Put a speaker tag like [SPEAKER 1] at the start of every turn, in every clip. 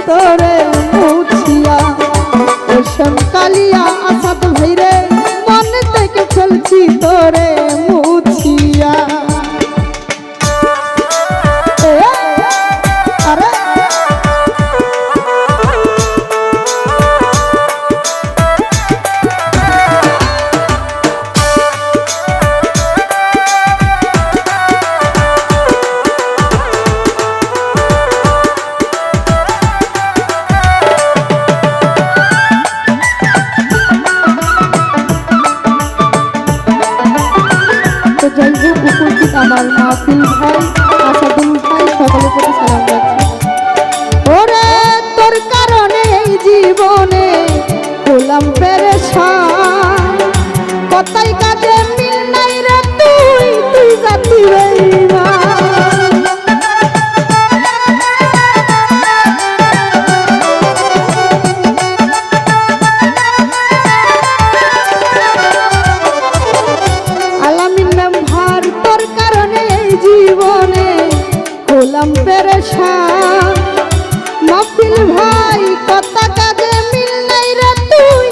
[SPEAKER 1] তোরে মুছিয়া রেশম কালিয়া আসাদ ভাইরে মন থেকে ফেলছি তোরে মুছিয়া উপস্থিত আমার মাহফিল ভাই আসাদুল ভাই সকলের প্রতি সালাম যাচ্ছি। ওরে তোর কারণে এই জীবনে হলাম পেরেশান কথাই কাজে মিল নাই রে তুই জাতি বেঈমান জীবনে হলাম পেরেশান মাহফিল ভাই কথা কাজে মিল নাই রে তুই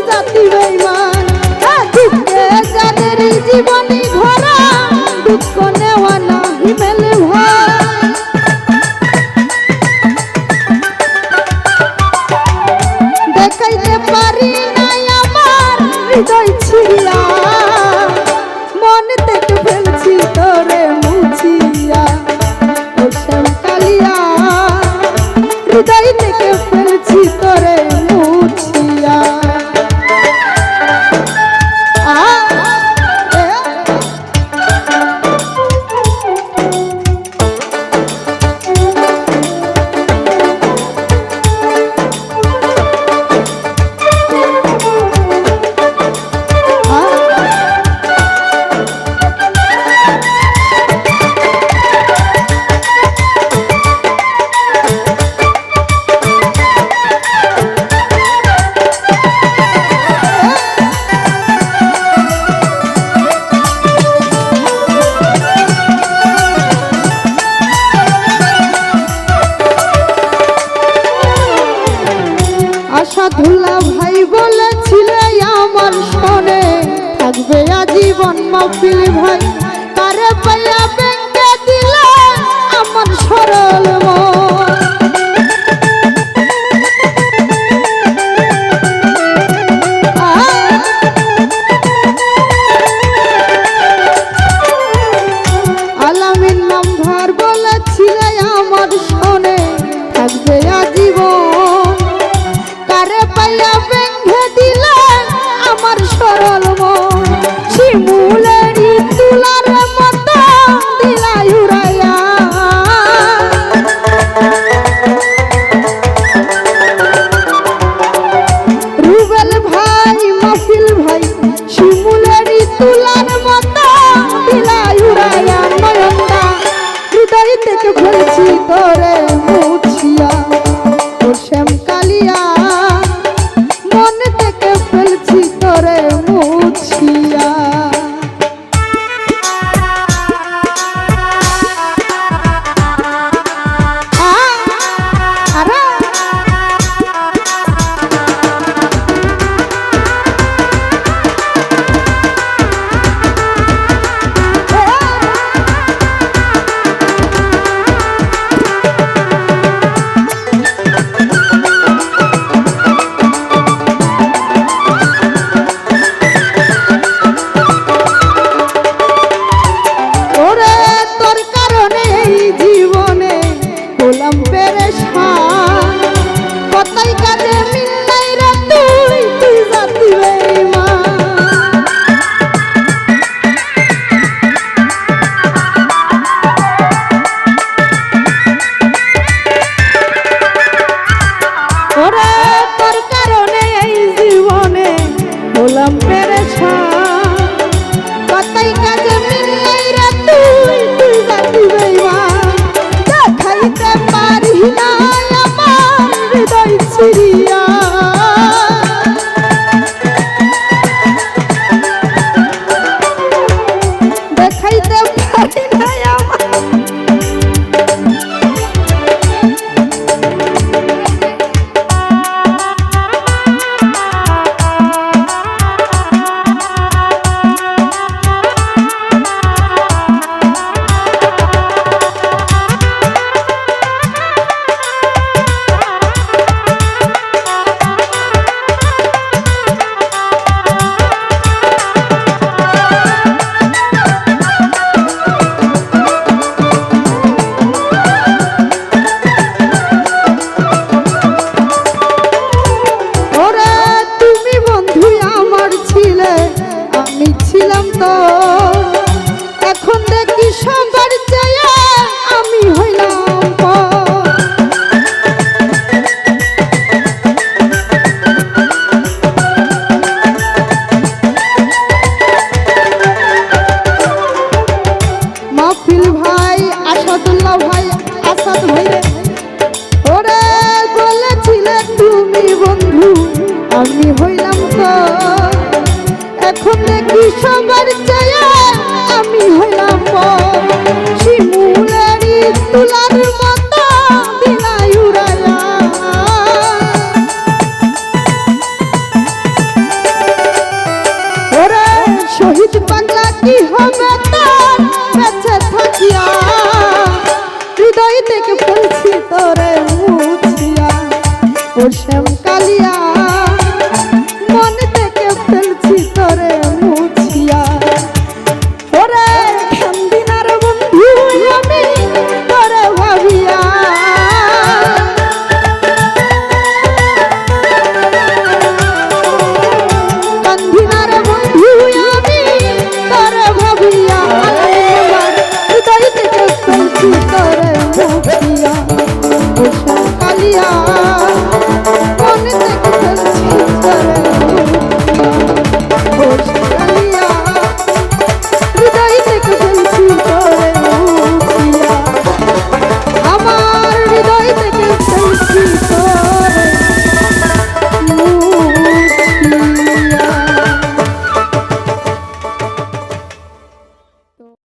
[SPEAKER 1] জাতি বেঈমান দুঃখে যাদের জীবনী ভরা দুঃখ নেওয়া নাহি মেলে ভাই দেখাইতে পারি নাই আমার হৃদয় ছিলা মন থেকে ফেলছি তোরে মুছিয়া রেশম কালিয়া হৃদয় থেকে ফেলছি তোরে মুছিয়া আসাদুল্লাহ ভাই বলেছিলে আমার শোনে থাকবে আজীবন মাহফিল ভাই কারে পাইয়া ব্যাংকে দিলে আমার সরল মন আলামিন নাম্বার বলেছিলে আমার শোনে থাকবে আজীবন কারে পাইয়া ব্যাংকে দিলে আমার সরল মন শিমুলেরই তুলার মতো দিলাই উড়াইয়া রুবেল ভাই মাহফিল ভাই শিমুলেরই তুলার মতো দিলাই উড়াইয়া নয়নদা হৃদয় থেকে ফেলছি তোরে মুছিয়া রেশম কালিয়া মন থেকে ফেলছি তোরে মুছিয়া আসাদ ভাই রে ওরে বলেছিলে তুমি বন্ধু আমি হইলাম তো এখন দেখি সবার চেয়ে